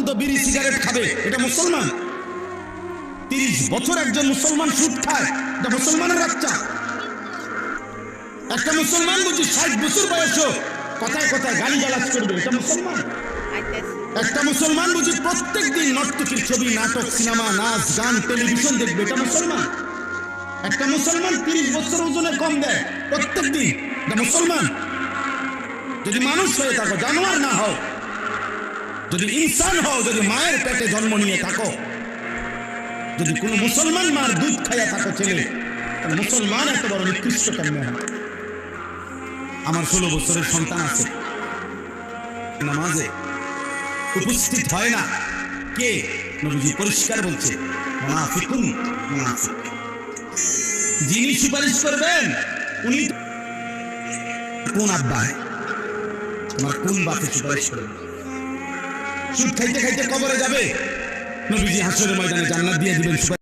বিড়ি সিগারেট খাবে, এটা মুসলমান? 30 বছর একজন মুসলমান সুদ খায়, এটা মুসলমানের বাচ্চা? একটা মুসলমান বুঝি 60 বছর বয়সে কথায় কথায় গালি গালাজ করবে, এটা মুসলমান? একটা মুসলমান বুঝি প্রত্যেক দিন নর্তকীর ছবি, নাটক, সিনেমা, নাচ, গান, টেলিভিশন দেখবে, এটা মুসলমান? একটা মুসলমান 30 বছর ওজনে কম দেয় প্রত্যেক দিন, এটা মুসলমান? যদি মানুষ হয়ে থাকো, জানোয়ার না হও, যদি ইনসান হও, যদি মায়ের পেটে জন্ম নিয়ে থাকো, যদি কোনো মুসলমান মার দুধ খাইয়া থাকো ছেলে, তাহলে মুসলমান এত বড় নিকৃষ্ট কেন হয়? আমার 16 বছরের সন্তান আছে, নামাজে উপস্থিত হয় না, কে? নবীজি পরিষ্কার বলছে, মুনাফিকুন মুনাফিক। যিনি সুপারিশ করবেন উনি কোন আব্বা, তোমার কোন বাপে সুপারিশ করবেন? সুদ খাইতে খাইতে কবরে যাবে, নবীজি হাসরের ময়দানে জান্নাত দিয়ে দিবেন।